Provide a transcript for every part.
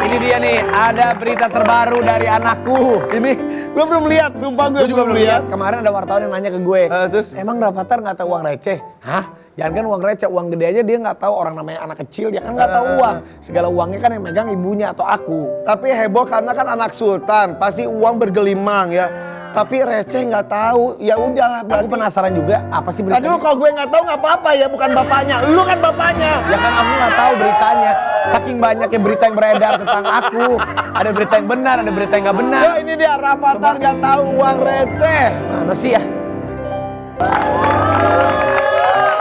Ini dia nih, ada berita terbaru dari anakku. Ini gue belum lihat, sumpah gue juga belum lihat. Kemarin ada wartawan yang nanya ke gue, Terus? emang Rafathar nggak tahu uang receh? Hah? Jangan kan uang receh, uang gede aja dia nggak tahu. Orang namanya anak kecil, dia kan nggak tahu uang. Segala uangnya kan yang megang ibunya atau aku. Tapi heboh karena kan anak sultan, pasti uang bergelimang ya. Tapi receh nggak tahu, ya udahlah. Aku penasaran juga, apa sih beritanya? Aduh, kalau gue nggak tahu nggak apa-apa ya, bukan bapaknya. Lu kan bapaknya. Ya kan aku nggak tahu beritanya. Saking banyaknya berita yang beredar tentang aku. Ada berita yang benar, ada berita yang nggak benar. Ya ini dia, Rafathar nggak tahu uang receh. Mana sih ya?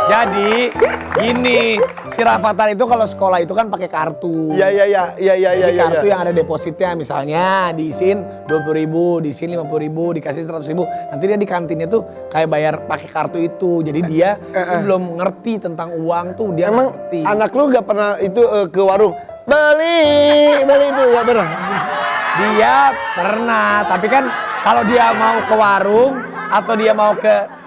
Jadi gini, si Rafathar itu kalau sekolah itu kan pakai kartu. Iya. Jadi kartu yang ada depositnya, misalnya diisiin 20.000, diisiin 50.000, dikasih 100.000. Nanti dia di kantinnya tuh kayak bayar pakai kartu itu. Jadi dia belum ngerti tentang uang tuh, dia Emang ngerti. anak lu nggak pernah itu ke warung beli itu nggak pernah? Dia pernah, tapi kan kalau dia mau ke warung atau dia mau ke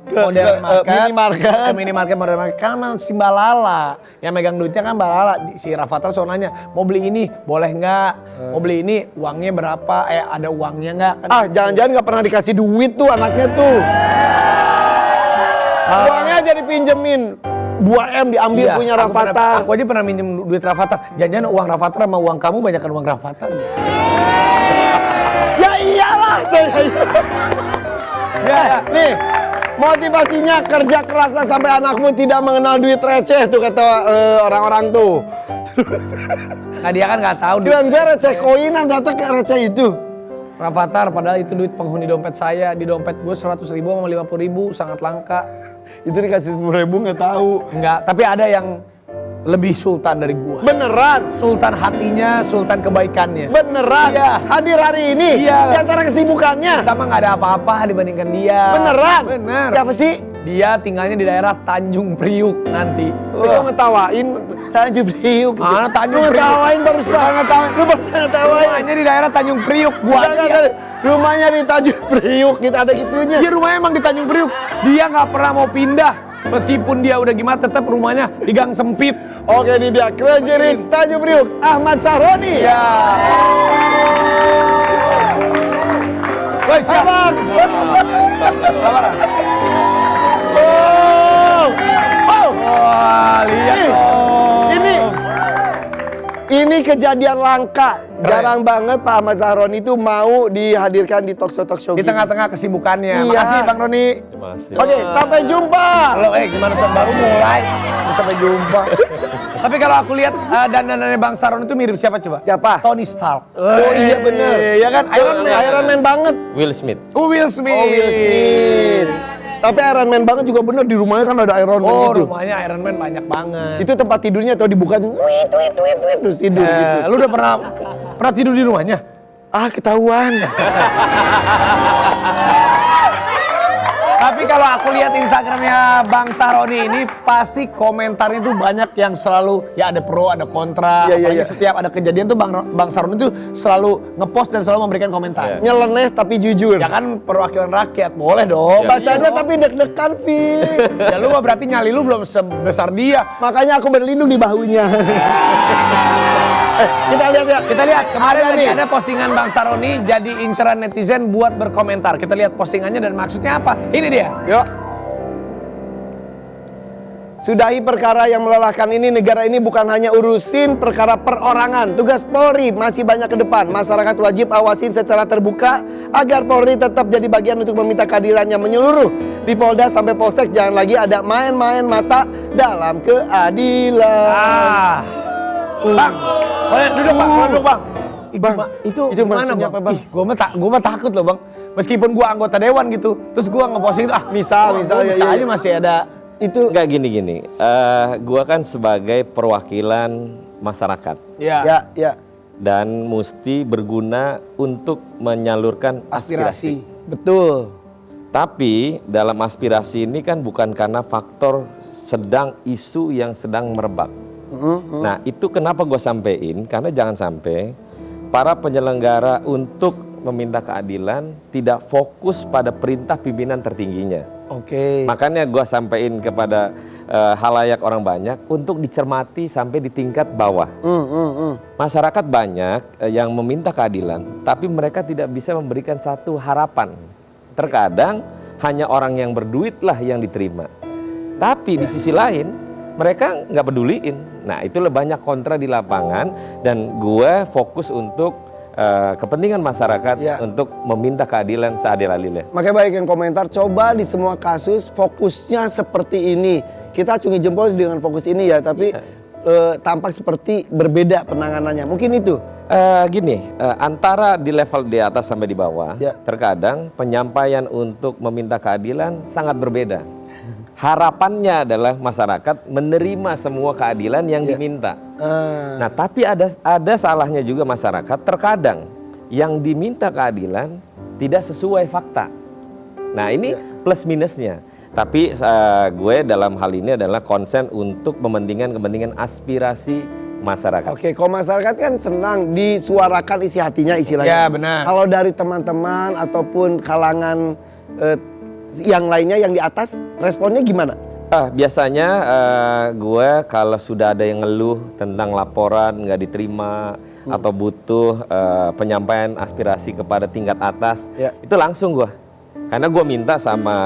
modern market, minimarket modern market kan masih Mbak Lala yang megang duitnya kan Mbak Lala. Si Rafathar soal nanya, mau beli ini boleh nggak? Mau beli ini uangnya berapa? Ada uangnya nggak? Kan Jangan-jangan nggak pernah dikasih duit tuh anaknya tuh. Uangnya aja dipinjemin. 2M diambil punya Rafathar. Aku aja pernah minjem duit Rafathar. Jangan-jangan uang Rafathar sama uang kamu banyakkan uang Rafathar. Ya iyalah saya. Ya, nih motivasinya kerja keraslah sampai anakmu tidak mengenal duit receh tuh kata orang-orang tuh. Nah dia kan nggak tahu. Kirain gue receh koinan, ternyata ke receh itu. Rafathar padahal itu duit penghuni dompet saya. Di dompet gue 100.000 sama 50.000 sangat langka. Itu dikasih 10.000 nggak tahu. Enggak, tapi ada yang lebih sultan dari gua. Beneran? Sultan hatinya, sultan kebaikannya. Beneran? Iya. Hadir hari ini? Iya. Di antara kesibukannya? Kita mah nggak ada apa-apa dibandingkan dia. Beneran? Bener. Siapa sih? Dia tinggalnya di daerah Tanjung Priuk nanti. Lu ngetawain Tanjung Priuk. Mana Tanjung Lu Priuk? ngetawain barusan. Ngetawain. Lu barusan ngetawain. Rumahnya di daerah Tanjung Priuk. Gua aja dia. Rumahnya di Tanjung Priuk, kita ada gitunya. Dia rumahnya emang di Tanjung Priuk. Dia nggak pernah mau pindah. Meskipun dia udah gimana, tetap rumahnya di gang sempit. Oke, ini dia Crazy Rich Tanjung Priuk, Ahmad Sahroni. Ya. Woi, siapa? Wah, lihat dong. Ini kejadian langka. Jarang banget Pak Ahmad Sahroni itu mau dihadirkan di talk show di tengah-tengah kesibukannya. Iya. Makasih Bang Roni. Terima kasih. Oke, sampai jumpa. Halo, gimana Sob? Baru mulai. Sampai jumpa. Tapi kalau aku lihat dandanannya Bang Sahroni itu mirip siapa coba? Siapa? Tony Stark. Oh iya bener. Iya kan? Iron Man banget. Will Smith. Will Smith. Oh, Will Smith. Tapi Iron Man banget juga bener, di rumahnya kan ada Iron Man gitu. Rumahnya Iron Man banyak banget. Itu tempat tidurnya atau dibuka tuh, wit terus tidur gitu. Lu udah pernah tidur di rumahnya? Ah, ketahuan. Tapi kalau aku lihat Instagramnya Bang Sahroni ini pasti komentarnya tuh banyak yang selalu ya ada pro ada kontra. Apalagi setiap ada kejadian tuh Bang Sahroni tuh selalu ngepost dan selalu memberikan komentar. Nyeleneh tapi jujur. Ya kan perwakilan rakyat boleh dong. Bacanya tapi deg-degan, Vi. Ya lu mah berarti nyali lu belum sebesar dia. Makanya aku berlindung di bahunya. Kita lihat ya. Kita lihat kemarin Ada lagi nih. ada postingan Bang Sahroni jadi inceran netizen buat berkomentar. Kita lihat postingannya dan maksudnya apa. Ini dia. Yuk. Sudahi perkara yang melelahkan ini. Negara ini bukan hanya urusin perkara perorangan. Tugas Polri masih banyak ke depan. Masyarakat wajib awasin secara terbuka agar Polri tetap jadi bagian untuk meminta keadilan yang menyeluruh. Di Polda sampai Polsek jangan lagi ada main-main mata dalam keadilan. Bang, boleh duduk Bang, duduk Bang. Bang, itu maksudnya gimana Bang? apa, Bang? Gua mah takut loh Bang. Meskipun gua anggota dewan gitu, terus gua ngeposting itu Misal bisa aja masih ada. Itu Enggak gini. Gua kan sebagai perwakilan masyarakat ya. dan mesti berguna untuk menyalurkan aspirasi. Betul. Tapi dalam aspirasi ini kan bukan karena faktor sedang isu yang sedang merebak. Nah itu kenapa gue sampein, karena jangan sampai para penyelenggara untuk meminta keadilan tidak fokus pada perintah pimpinan tertingginya. Oke. Makanya gue sampaikan kepada halayak orang banyak untuk dicermati sampai di tingkat bawah. Masyarakat banyak yang meminta keadilan, tapi mereka tidak bisa memberikan satu harapan. Terkadang hanya orang yang berduit lah yang diterima. Tapi di sisi lain mereka nggak peduliin. Nah itulah banyak kontra di lapangan dan gue fokus untuk kepentingan masyarakat untuk meminta keadilan seadil-adilnya. Makanya banyak yang komentar, coba di semua kasus fokusnya seperti ini. Kita acungi jempol dengan fokus ini ya, tapi tampak seperti berbeda penanganannya. Mungkin itu. Antara di level di atas sampai di bawah, terkadang penyampaian untuk meminta keadilan sangat berbeda. Harapannya adalah masyarakat menerima semua keadilan yang diminta. Nah, tapi ada salahnya juga masyarakat. Terkadang yang diminta keadilan tidak sesuai fakta. Nah, ini plus minusnya. Tapi gue dalam hal ini adalah konsen untuk kepentingan aspirasi masyarakat. Oke, kalau masyarakat kan senang disuarakan isi hatinya istilahnya. Ya, benar. Kalau dari teman-teman ataupun kalangan yang lainnya yang di atas, responnya gimana? Biasanya gue kalau sudah ada yang ngeluh tentang laporan nggak diterima atau butuh penyampaian aspirasi kepada tingkat atas, itu langsung gue. Karena gue minta sama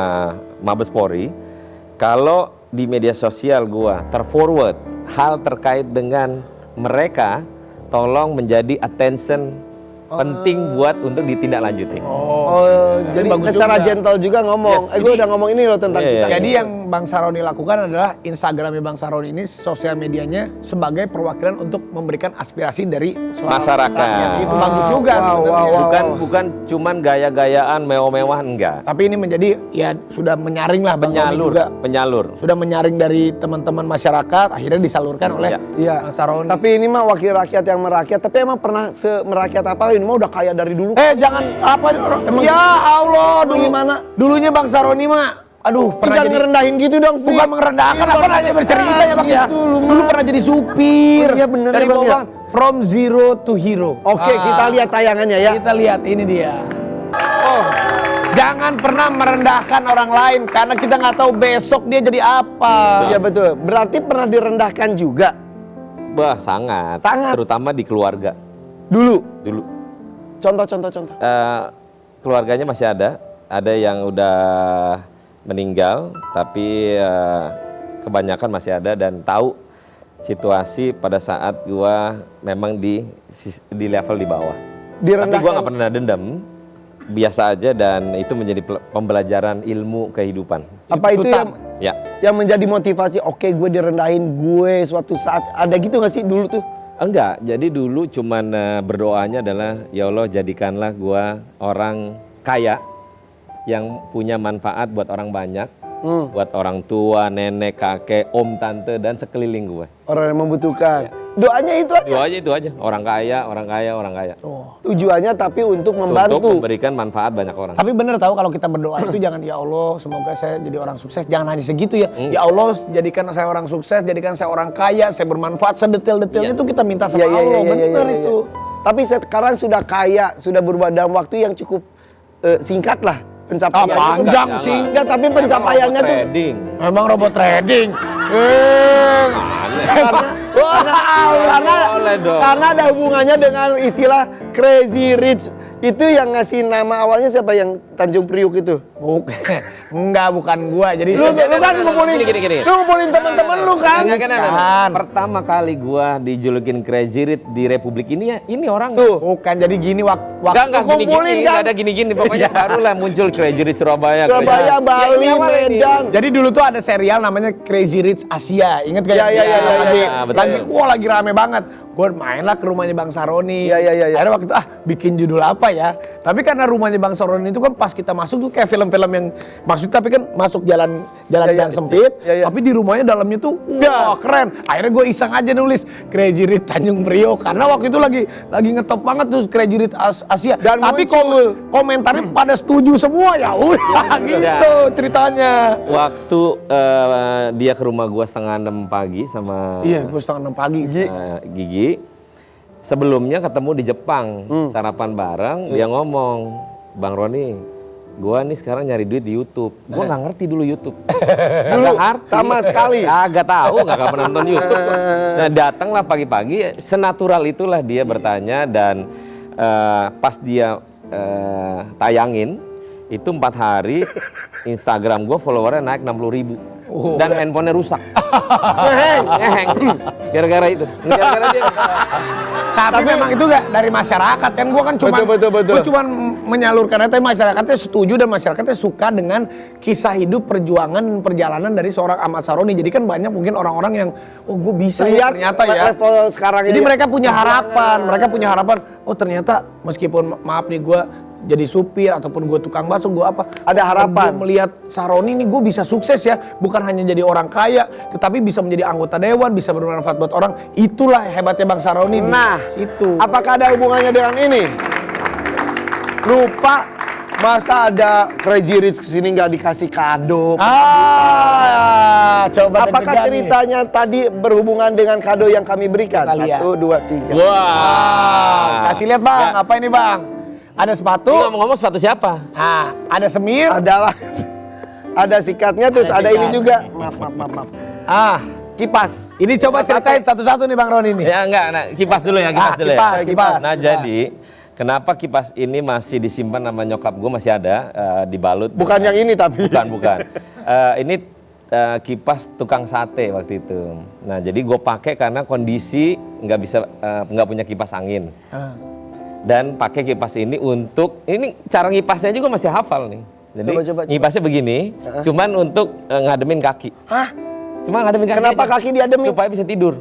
Mabes Polri, kalau di media sosial gue terforward hal terkait dengan mereka, tolong menjadi attention penting buat untuk ditindaklanjuti. Jadi secara gentle juga ngomong. Gue udah ngomong ini loh tentang kita. Jadi yang Bang Saroni lakukan adalah Instagramnya Bang Saroni ini sosial medianya sebagai perwakilan untuk memberikan aspirasi dari masyarakat. Itu bagus juga sebenarnya. Bukan cuman gaya-gayaan mewah-mewah, enggak. Tapi ini menjadi ya sudah menyaring lah Bang Saroni juga. Penyalur. Sudah menyaring dari teman-teman masyarakat, akhirnya disalurkan oleh Bang Saroni. Tapi ini mah wakil rakyat yang merakyat. Tapi emang pernah merakyat apa? Ini mah udah kaya dari dulu. Jangan apa ya Allah, dulu gimana? Dulunya Bang Saroni mah Jangan ngerendahin gitu dong. Bukan merendahkan, apa hanya bercerita ya Bang ya. Dulu pernah jadi supir. Iya bener dari ya Bang ya. From zero to hero. Oke, kita lihat tayangannya ya. Kita lihat ini dia. Jangan pernah merendahkan orang lain karena kita nggak tahu besok dia jadi apa. Iya betul. Berarti pernah direndahkan juga. Sangat. Sangat. Terutama di keluarga. Dulu. Contoh. Keluarganya masih ada yang udah meninggal, tapi kebanyakan masih ada dan tahu situasi pada saat gua memang di level di bawah. Tapi gua nggak pernah dendam, biasa aja dan itu menjadi pembelajaran ilmu kehidupan. Apa itu yang menjadi motivasi? Oke, gue direndahin, gue suatu saat ada gitu nggak sih dulu tuh? Enggak, jadi dulu cuman berdoanya adalah ya Allah jadikanlah gua orang kaya yang punya manfaat buat orang banyak, buat orang tua, nenek, kakek, om, tante dan sekeliling gue. Orang yang membutuhkan. Doanya itu aja. Doanya itu aja, orang kaya. Tujuannya tapi untuk membantu. Untuk memberikan manfaat banyak orang. Tapi bener tahu kalau kita berdoa itu jangan ya Allah semoga saya jadi orang sukses, jangan hanya segitu ya. Ya Allah jadikan saya orang sukses, jadikan saya orang kaya, saya bermanfaat, sedetail-detailnya itu kita minta sama Allah. Bener itu. Tapi sekarang sudah kaya, sudah berubah dalam waktu yang cukup singkat lah. Pencapaiannya panjang sih. Enggak, tapi pencapaiannya tuh emang robot trading. Karena ada hubungannya dengan istilah crazy rich. Itu yang ngasih nama awalnya siapa, yang Tanjung Priuk itu? Bukan gua. Jadi lu kan ngumpulin teman-teman lu kan? Pertama kali gua dijulukin crazy rich di Republik ini ya, ini orang tuh. Bukan, jadi gini waktu gini-gini, enggak ada gini-gini, pokoknya barulah muncul crazy rich Surabaya, Bali, Medan. Jadi dulu tuh ada serial namanya Crazy Rich Asia. Ingat gak? Iya. Lagi rame banget. Gue mainlah ke rumahnya Bang Saroni. Iya. Akhirnya waktu itu bikin judul apa ya? Tapi karena rumahnya Bang Saroni itu kan pas kita masuk tuh kayak film-film yang tapi kan masuk jalan gang sempit, tapi di rumahnya dalamnya tuh keren. Akhirnya gue iseng aja nulis Crazy Rich Tanjung Priok karena waktu itu lagi ngetop banget tuh Crazy Rich Asia. Dan tapi komentarnya pada setuju semua ya. Gitu ceritanya. Waktu dia ke rumah gua 5:30 pagi sama gue 5:30 pagi. Gigi. Sebelumnya ketemu di Jepang, sarapan bareng, dia ngomong, Bang Roni, gua nih sekarang nyari duit di YouTube. Gua nggak ngerti dulu YouTube. Dulu Nggak ngerti. sama sekali. Kagak tahu, nggak pernah nonton YouTube. Nah datanglah pagi-pagi, senatural itulah dia bertanya dan pas dia tayangin itu 4 hari Instagram gue followernya naik 60.000 dan handphonenya rusak. Ngeheng. Gara-gara itu. Gara-gara dia. Tapi memang itu gak dari masyarakat kan, gue kan cuma Betul. Gue cuma menyalurkan itu, masyarakatnya setuju dan masyarakatnya suka dengan kisah hidup, perjuangan, dan perjalanan dari seorang Ahmad Saroni. Jadi kan banyak mungkin orang-orang yang gue bisa Lihat ya, ternyata ya. level sekarang Jadi ini. mereka punya harapan, ternyata meskipun maaf nih gue jadi supir ataupun gue tukang bakso, gue apa, Ada harapan. Gue melihat Saroni nih gue bisa sukses ya, bukan hanya jadi orang kaya, tetapi bisa menjadi anggota dewan, bisa bermanfaat buat orang. Itulah hebatnya Bang Saroni. Nah, di situ. apakah ada hubungannya dengan ini? Lupa, masa ada Crazy Rich kesini nggak dikasih kado? Coba Apakah deg-degan nih. ceritanya tadi berhubungan dengan kado yang kami berikan? Kita lihat. 1, 2, 3. Wah. Kasih lihat Bang, apa ini Bang? Ada sepatu, Ini ngomong-ngomong sepatu siapa? ada semir, Adalah ada sikatnya, terus ada ini sikat. juga. Maaf. Kipas. Ini coba ceritain satu-satu nih Bang Roni nih. Ya enggak, nah, kipas dulu ya, kipas dulu ya. kipas. Nah jadi, kenapa kipas ini masih disimpan sama nyokap gue masih ada, dibalut. Bukan yang ini tapi. Bukan. Ini kipas tukang sate waktu itu. Nah jadi gue pakai karena kondisi nggak punya kipas angin. Dan pakai kipas ini untuk, ini cara ngipasnya juga masih hafal nih. Jadi Coba. ngipasnya begini, cuman untuk ngademin kaki. Hah? Cuma ngademin kaki. Kenapa aja. kaki diademin? Supaya bisa tidur.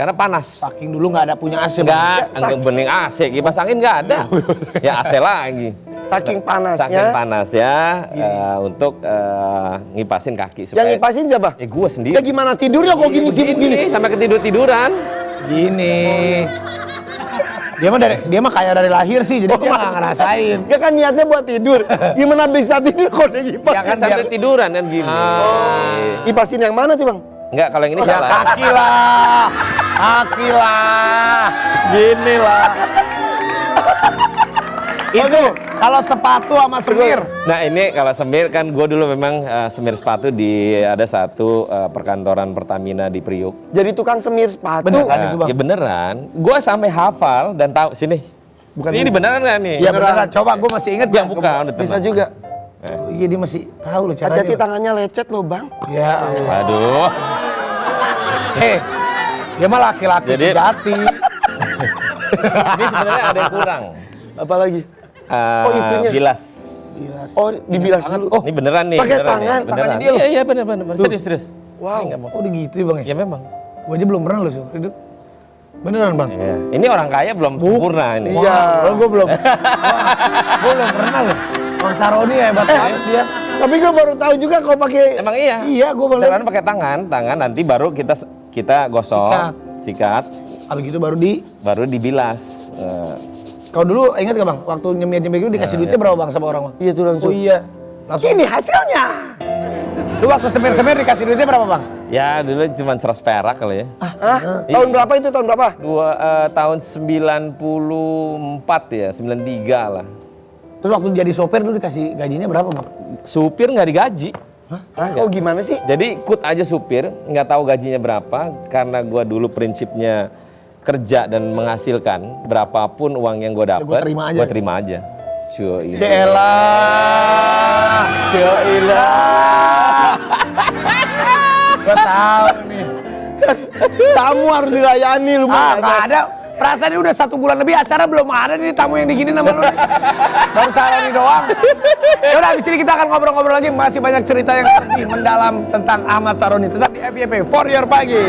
Karena panas. Saking dulu nggak ada punya AC. Enggak bening AC, kipas angin nggak ada. Ya AC lagi. Saking panasnya. Saking panas ya, untuk ngipasin kaki. Supaya, Yang ngipasin siapa? Ya gue sendiri. Ya gimana tidurnya kok gini sibuk gini? Sampai ketidur-tiduran. Gini. Dia mah kaya dari lahir sih, jadi dia nggak ngerasain. Ya kan niatnya buat tidur. Gimana bisa tidur kok dia ngipas? Ya kan sambil tiduran kan gini. Ngipasin yang mana tuh Bang? Enggak, kalau yang ini Ya salah. kaki lah, gini lah. Itu kalau sepatu sama semir. Nah ini kalau semir kan gue dulu memang semir sepatu di ada satu perkantoran Pertamina di Priuk. Jadi tukang semir sepatu. Beneran itu Bang? Ya beneran. Gue sampai hafal dan tahu sini. Bukan ini beneran nggak nih? Iya beneran. Coba gue masih inget Yang bukan. udah Bisa tenang. juga. Oh, iya dia masih tahu loh caranya. Hati-hati tangannya lecet loh Bang. Ya. Aduh. Dia mah laki-laki Jadi- sejati. Ini sebenarnya ada yang kurang. Apalagi? Oh, itunya. Bilas. Oh, dibilas dulu. Oh, Ini beneran nih. pakai beneran tangan, nih, beneran. tangannya dia loh. Iya bener. Serius. wow. Ini nggak mau. Oh udah gitu ya Bang ya? Ya memang. Gue aja belum pernah loh seumur hidup. Beneran Bang? Iya. Ini orang kaya belum sempurna ini. Iya. Gue belum. Gue belum pernah loh. Bang Saroni hebat banget dia. Tapi gue baru tahu juga kalau pakai. Emang iya. Iya gue boleh. Karena pakai tangan nanti baru kita gosok, sikat, Abis gitu baru dibilas. Kau dulu ingat gak Bang? Waktu nyemir-nyemir itu dikasih duitnya berapa Bang sama orang Bang? Iya tuh langsung. Oh iya. Langsung. Ini hasilnya. Lu waktu semir-semir dikasih duitnya berapa Bang? Ya dulu cuma 100 perak kali ya. Hah? Tahun berapa itu? Tahun berapa? Tahun 94 ya, 93 lah. Terus waktu jadi sopir lu dikasih gajinya berapa Bang? Supir nggak digaji. Hah? Oh gimana sih? Jadi ikut aja supir, nggak tahu gajinya berapa. Karena gua dulu prinsipnya kerja dan menghasilkan berapapun uang yang gua dapat, gua terima aja. Cuy. Celah. Gua tahu nih. Tamu harus dilayani lu. Nggak ada. Perasaan ini udah 1 bulan lebih acara belum ada nih tamu yang digini nama lu. Baru Saroni doang. Ya udah abis ini kita akan ngobrol-ngobrol lagi, masih banyak cerita yang lebih mendalam tentang Ahmad Saroni. Tetap di FYP For Your Pagi.